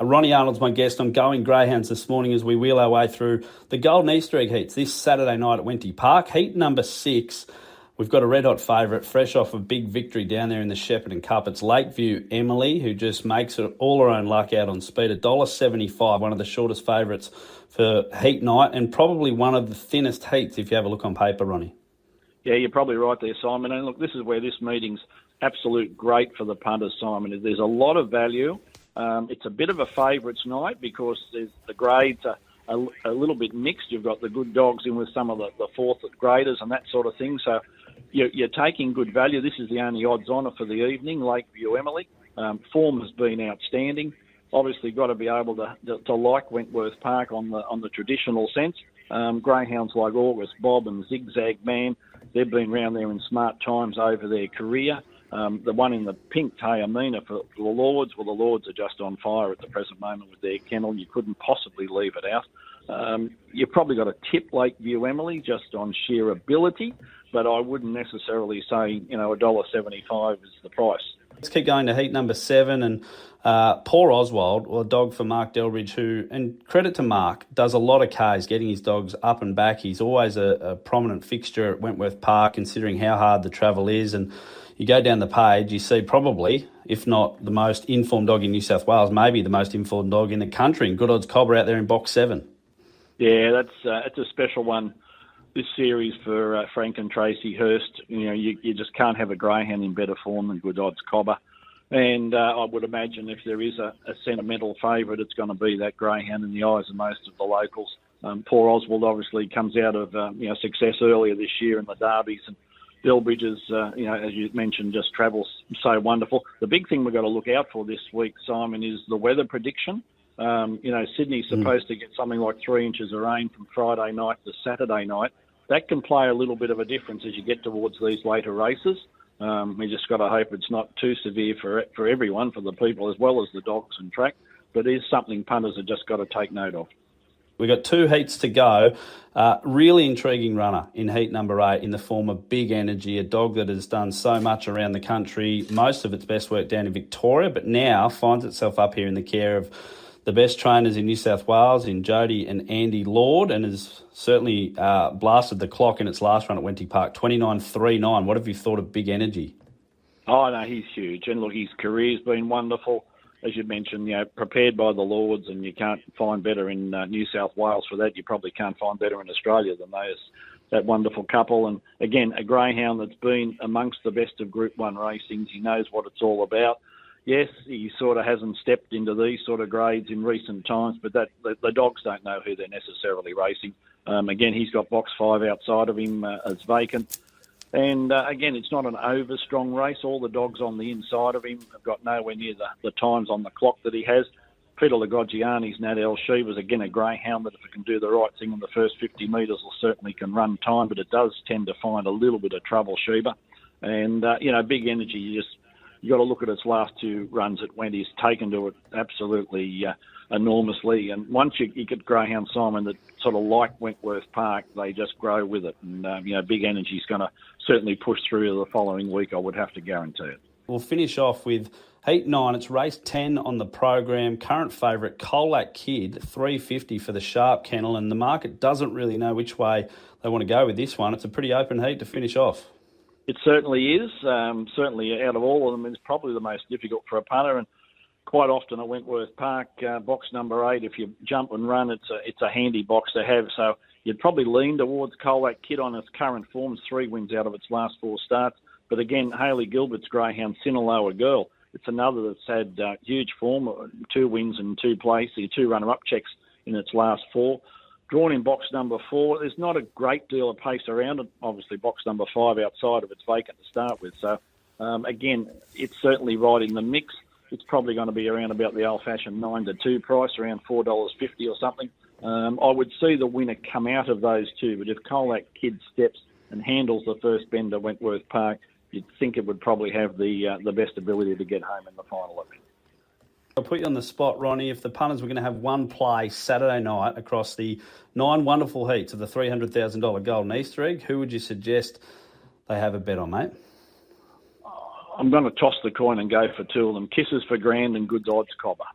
Ronnie Arnold's my guest. I'm going Greyhounds this morning as we wheel our way through the Golden Easter egg heats this Saturday night at Wentworth Park. Heat number 6. We've got a red-hot favourite, fresh off a big victory down there in the Shepparton Cup. It's Lakeview Emily, who just makes it all her own luck out on speed. $1.75, one of the shortest favourites for heat night, and probably one of the thinnest heats if you have a look on paper, Ronnie. Yeah, you're probably right there, Simon. And look, this is where this meeting's absolute great for the punters, Simon. There's a lot of value. It's a bit of a favourites night because the grades are a little bit mixed. You've got the good dogs in with some of the fourth graders and that sort of thing. So you're taking good value. This is the only odds on for the evening, Lakeview Emily. Form has been outstanding. Obviously got to be able to like Wentworth Park on the traditional sense. Greyhounds like August Bob and Zigzag Man, they've been round there in smart times over their career. The one in the pink, Tayamina for the Lords, well, the Lords are just on fire at the present moment with their kennel. You couldn't possibly leave it out. You've probably got to tip Lakeview Emily just on sheer ability, but I wouldn't necessarily say, $1.75 is the price. Let's keep going to heat number 7, and Poor Oswald, or a dog for Mark Delridge, who, and credit to Mark, does a lot of Ks, getting his dogs up and back. He's always a prominent fixture at Wentworth Park, considering how hard the travel is. And you go down the page, you see probably, if not the most informed dog in New South Wales, maybe the most informed dog in the country, and Good Odds Cobber out there in box 7. Yeah, that's a special one. This series for Frank and Tracy Hurst, you just can't have a greyhound in better form than Good Odds Cobber. And I would imagine if there is a sentimental favourite, it's going to be that greyhound in the eyes of most of the locals. Poor Oswald obviously comes out of success earlier this year in the derbies, and Delbridge is, as you mentioned, just travels so wonderful. The big thing we've got to look out for this week, Simon, is the weather prediction. Sydney's supposed to get something like 3 inches of rain from Friday night to Saturday night. That can play a little bit of a difference as you get towards these later races. We just got to hope it's not too severe for everyone, for the people as well as the dogs and track. But it is something punters have just got to take note of. We've got 2 heats to go. Really intriguing runner in heat number 8 in the form of Big Energy, a dog that has done so much around the country, most of its best work down in Victoria, but now finds itself up here in the care of the best trainers in New South Wales, in Jody and Andy Lord, and has certainly blasted the clock in its last run at Wentworth Park, 29.39. What have you thought of Big Energy? Oh, no, he's huge. And look, his career's been wonderful. As you mentioned, prepared by the Lords, and you can't find better in New South Wales for that. You probably can't find better in Australia than that wonderful couple. And again, a greyhound that's been amongst the best of Group 1 racings. He knows what it's all about. Yes, he sort of hasn't stepped into these sort of grades in recent times, but the dogs don't know who they're necessarily racing. Again, he's got box 5 outside of him as vacant. And again, it's not an over-strong race. All the dogs on the inside of him have got nowhere near the times on the clock that he has. Peter Lagoggiani's Nat El Sheba's, again, a greyhound that if it can do the right thing in the first 50 metres, will certainly can run time, but it does tend to find a little bit of trouble, Sheba. And, Big Energy, you got to look at its last 2 runs at Wendy's, taken to it absolutely enormously. And once you get greyhound, Simon, that sort of like Wentworth Park, they just grow with it. And, Big Energy's going to certainly push through the following week, I would have to guarantee it. We'll finish off with heat 9. It's race 10 on the program. Current favourite, Colac Kid, $3.50 for the Sharp Kennel. And the market doesn't really know which way they want to go with this one. It's a pretty open heat to finish off. It certainly is. Certainly out of all of them, it's probably the most difficult for a punter. And quite often at Wentworth Park, box number 8, if you jump and run, it's a handy box to have. So you'd probably lean towards Colac Kid on its current form. It's 3 wins out of its last 4 starts. But again, Hayley Gilbert's greyhound, Sinaloa Girl, it's another that's had huge form, 2 wins and 2 places, 2 runner-up checks in its last 4. Drawn in box number 4, there's not a great deal of pace around it. Obviously, box number 5 outside of it's vacant to start with. So, again, it's certainly right in the mix. It's probably going to be around about the old-fashioned 9-2 price, around $4.50 or something. I would see the winner come out of those 2, but if Colac Kid steps and handles the first bend at Wentworth Park, you'd think it would probably have the best ability to get home in the final event. I'll put you on the spot, Ronnie. If the punters were going to have one play Saturday night across the 9 wonderful heats of the $300,000 Golden Easter egg, who would you suggest they have a bet on, mate? I'm going to toss the coin and go for 2 of them. Kisses for Grand and Good Odds Cobber.